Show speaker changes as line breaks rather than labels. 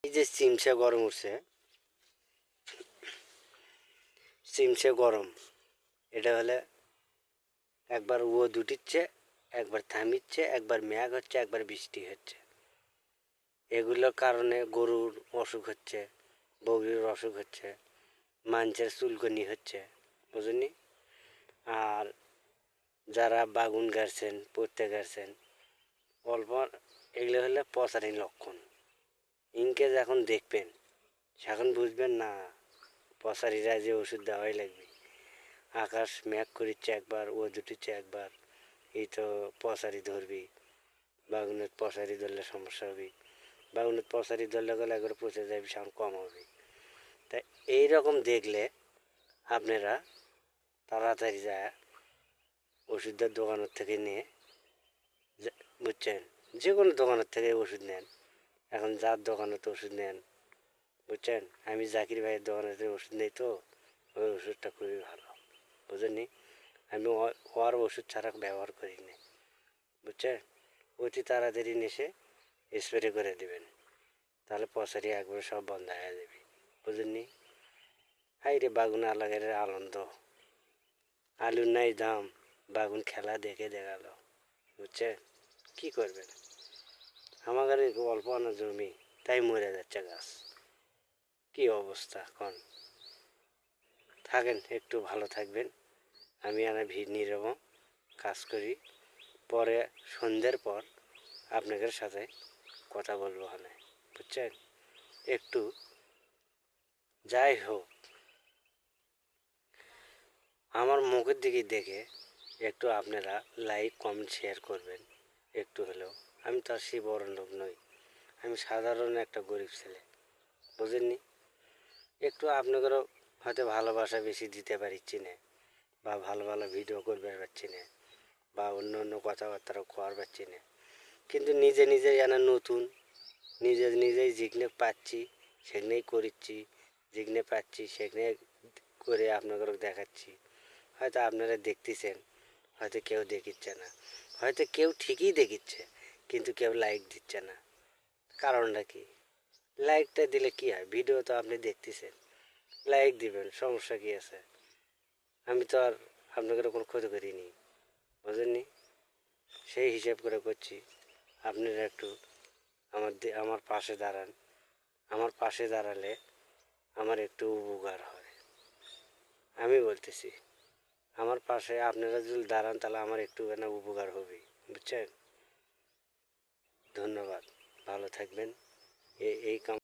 এই যে চিমসে গরম উঠছে, চিমসে গরম, এটা হলে একবার দুটিচ্ছে, একবার থামিচ্ছে, একবার মেঘ হচ্ছে, একবার বৃষ্টি হচ্ছে। এগুলোর কারণে গরুর অসুখ হচ্ছে, বগরির অসুখ হচ্ছে, মানুষের চুলকনি হচ্ছে, বুঝলি? আর যারা বাগুন গাড়ছেন, পড়তে গাড়ছেন, অল্প এগুলো হলে পচারির লক্ষণ। ইনকে যখন দেখবেন এখন বুঝবেন না পচারিরা যে ওষুধ দেওয়াই লাগবে। আকাশ মেঘ করিচ্ছে একবার, দুটিচ্ছে একবার, এই তো পচারি ধরবি। বাগুনের পচারি ধরলে সমস্যা হবে, বাগুনের পচারি ধরলে গেলে একবার পচে যাবে, সাউন্ড কম হবে। তাই এইরকম দেখলে আপনারা তাড়াতাড়ি যায় ওষুধের দোকানের থেকে নিয়ে, বুঝছেন, যে কোনো দোকানের থেকে ওষুধ নেন। এখন যার দোকানে তো ওষুধ নেন, বুঝছেন, আমি জাকির ভাইয়ের দোকানে ওষুধ নেই, তো ওই ওষুধটা খুবই ভালো, বুঝেননি? আমি ওর ওষুধ ছাড়া ব্যবহার করি না, বুঝছেন? অতি তাড়াতাড়ি এসে স্প্রে করে দেবেন, তাহলে পচারি একবারে সব বন্ধ হয়ে যাবে, বুঝেননি? হাই রে বাগুন আলাগের আনন্দ, আলুর নাই দাম, বাগুন খেলা দেখে দেখালো, বুঝছেন? কি করবেন? আমার অল্প আনা জমি, তাই মরে যাচ্ছে গাছ। কি অবস্থা কোন? থাকেন, একটু ভালো থাকবেন। আমি নীরব কাজ করি, পরে সন্ধ্যের পর আপনাদের সাথে কথা বলবো, হলে বুঝছেন? একটু যাই হোক, আমার মুখের দিকে দেখে একটু আপনারা লাইক কমেন্ট শেয়ার করবেন, একটু হলেও। আমি তো আর সে বড় লোক নই, আমি সাধারণ একটা গরিব ছেলে, বুঝেননি? একটু আপনাদেরও হয়তো ভালোবাসা বেশি দিতে পারছি না, বা ভালো ভালো ভিডিও করতে পারছি না, বা অন্য অন্য কথাবার্তাও কর পারছি না, কিন্তু নিজে নিজেই জানা নতুন, নিজে নিজেই যেখানে পাচ্ছি সেখানেই করিচ্ছি, যেখানে পাচ্ছি সেখানে করে আপনাদের দেখাচ্ছি। হয়তো আপনারা দেখতেছেন, হয়তো কেউ দেখিচ্ছে না, হয়তো কেউ ঠিকই দেখিচ্ছে, কিন্তু কেউ লাইক দিচ্ছে না। কারণটা কি? লাইকটা দিলে কি হয়? ভিডিও তো আপনি দেখতেছেন, লাইক দিবেন, সমস্যা কি আছে? আমি তো আর আপনাদের কোনো ক্ষতি করিনি, বুঝেননি? সেই হিসেব করে করছি। আপনারা একটু আমার পাশে দাঁড়ান, আমার পাশে দাঁড়ালে আমার একটু উপকার হয়। আমি বলতেছি, আমার পাশে আপনারা যদি দাঁড়ান তাহলে আমার একটু উপকার হবে, বুঝছেন? ধন্যবাদ, ভালো থাকবেন। এই কাম